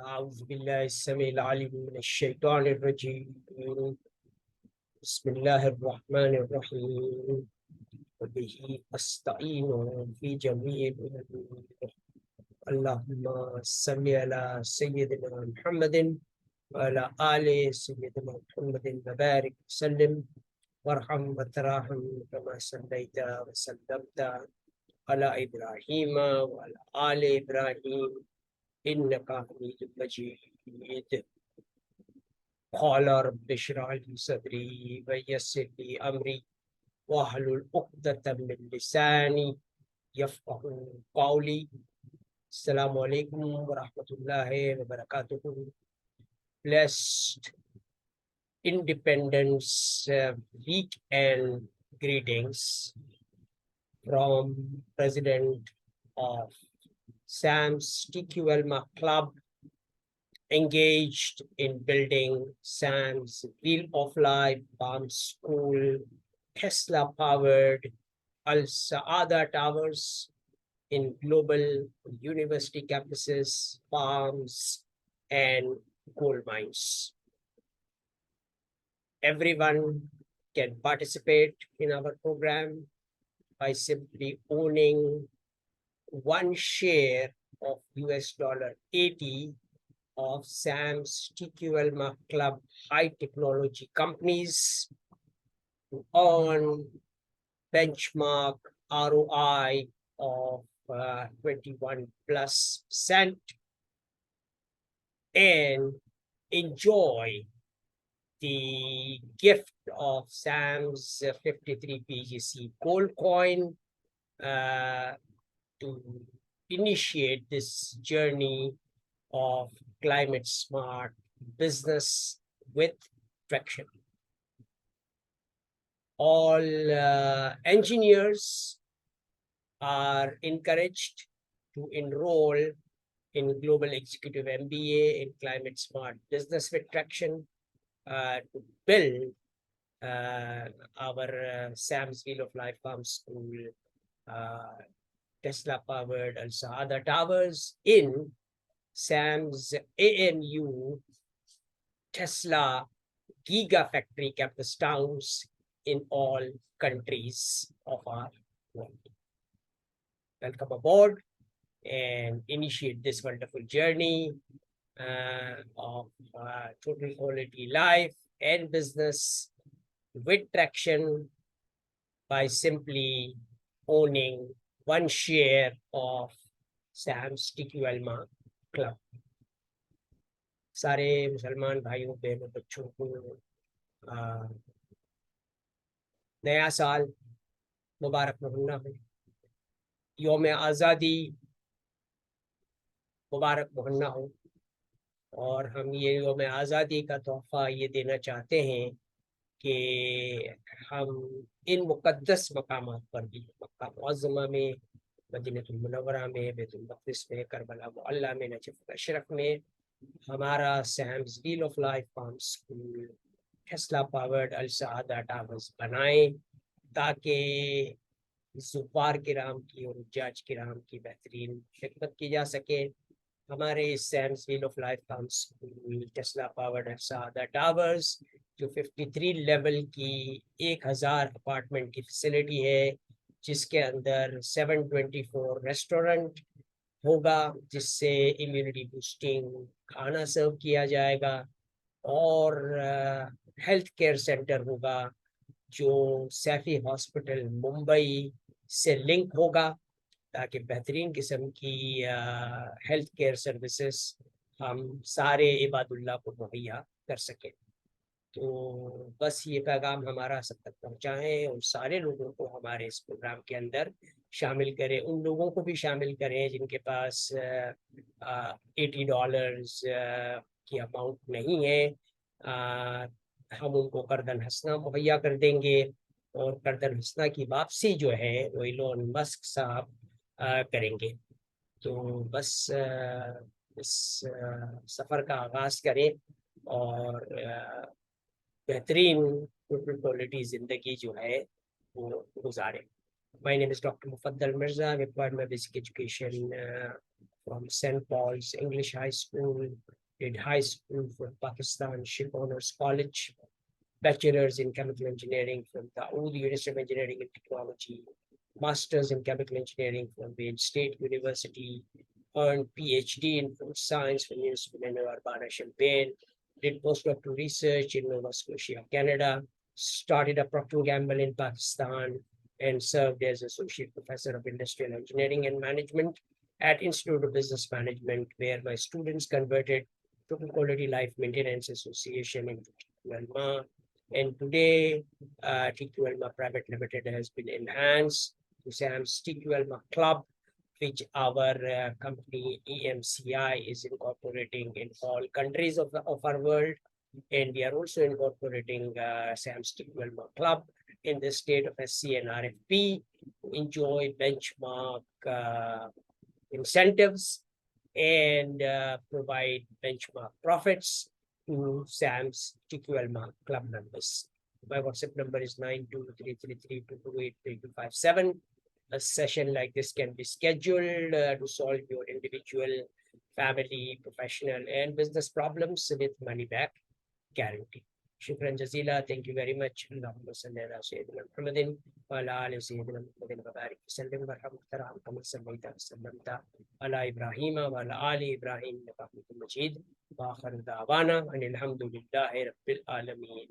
أعوذ بالله السميع العليم من الشيطان الرجيم. بسم الله الرحمن الرحيم وبه أستعين في جميع الأمور. اللهم صل على سيدنا محمد وعلى آل سيدنا محمد وبارك وسلم وارحم وتراحم كما صليت وسلمت على إبراهيم وعلى آل إبراهيم إنك حميد مجيد. قال رب اشرح لي صدري ويسر لي أمري واحلل عقدة من لساني يفقهوا قولي. السلام عليكم ورحمة الله وبركاته. Blessed Independence Week and greetings from President of SAMS TQLMA Club, engaged in building SAMS Wheel of Life Farm School, Tesla-powered Al-Saada Towers in global university campuses, farms, and gold mines. Everyone can participate in our program by simply owning one share of $80 of SAMS TQLMA Club high technology companies to earn benchmark ROI of 21+% and enjoy the gift of SAMS 53 PGC gold coin to initiate this journey of climate smart business with traction. All engineers are encouraged to enroll in Global Executive MBA in Climate Smart Business with Traction to build our SAMS Wheel of Life Farm School Tesla-powered Al-Saada Towers in SAMS AMU Tesla Gigafactory campus towns in all countries of our world. Welcome aboard and initiate this wonderful journey of total quality life and business with traction by simply owning one share of SAMS TQLMA Club. सारे मुसलमान भाइयों बहनों बच्चों को नया साल मुबारक महीना हो, यौम आज़ादी मुबारक महीना हो, और हम ये यौम आज़ादी का तोहफा ये देना चाहते हैं कि हम इन मुक़द्दस मकामात पर भी, मक्का मुअज़्ज़मा में, मदीनतुल मुनव्वरा में, बैतुल मक़दिस में, करबला मुअल्ला में, नजफ़ अशरफ में हमारा SAMS Wheel of Life Farm School Tesla powered Al Saada towers बनाएं ताकि ज़ुफ़ार किराम की और हुज्जाज किराम की बेहतरीन खिदमत की जा सके। हमारे इस SAMS Wheel of Life Farm School Tesla powered Al Saada towers जो 53 लेवल की 1000 अपार्टमेंट की फैसिलिटी है, जिसके अंदर 724 रेस्टोरेंट होगा, जिससे इम्यूनिटी बूस्टिंग खाना सर्व किया जाएगा, और हेल्थ केयर सेंटर होगा जो सैफी हॉस्पिटल मुंबई से लिंक होगा, ताकि बेहतरीन किस्म की हेल्थ केयर सर्विसेज हम सारे इबादुल्लाह को मुहैया कर सकें। तो बस ये पैगाम हमारा सब तक पहुँचाएँ और सारे लोगों को हमारे इस प्रोग्राम के अंदर शामिल करें। उन लोगों को भी शामिल करें जिनके पास $80 की अमाउंट नहीं है, हम उनको कर्दन हसना मुहैया कर देंगे, और कर्दन हसना की वापसी जो है वो इलोन मस्क साहब करेंगे। तो बस इस सफ़र का आगाज़ करें और बेहतरीन टोटल क्वालिटी ज़िंदगी जो है वो गुजारें। My name is Dr. Mufaddal Mirza. I acquired my basic education from St. Paul's English High School, did high school from Pakistan Shipowners College, bachelor's in chemical engineering from the Dawood University of Engineering and Technology, master's in chemical engineering from Wayne State University, earned PhD in food science from University of Urbana-Champaign, did postdoctoral research in Nova Scotia, Canada, started a Procter & Gamble in Pakistan, and served as associate professor of industrial engineering and management at Institute of Business Management, where my students converted to Quality Life Maintenance Association into TQLMA. And today, TQLMA Private Limited has been enhanced to SAMS TQLMA Club, which our company EMCI is incorporating in all countries of our world. And we are also incorporating SAMS TQLMA Club in the state of SCNRFP to enjoy benchmark incentives and provide benchmark profits to SAMS TQLMA Club members. My WhatsApp number is 923332283257. A session like this can be scheduled to solve your individual, family, professional, and business problems with money back guarantee. Shukran Jazila. Thank you very much. Allahumma salli ala Sayyidina Muhammadin wa ala ali Sayyidina Muhammadin wa barik wa sallim wa rahmatullah kama sallaita wa sallamta ala Ibrahim wa ala ali Ibrahim innaka Hamidum Majid. Wa akhiru da'wana anil hamdulillahi rabbil alamin.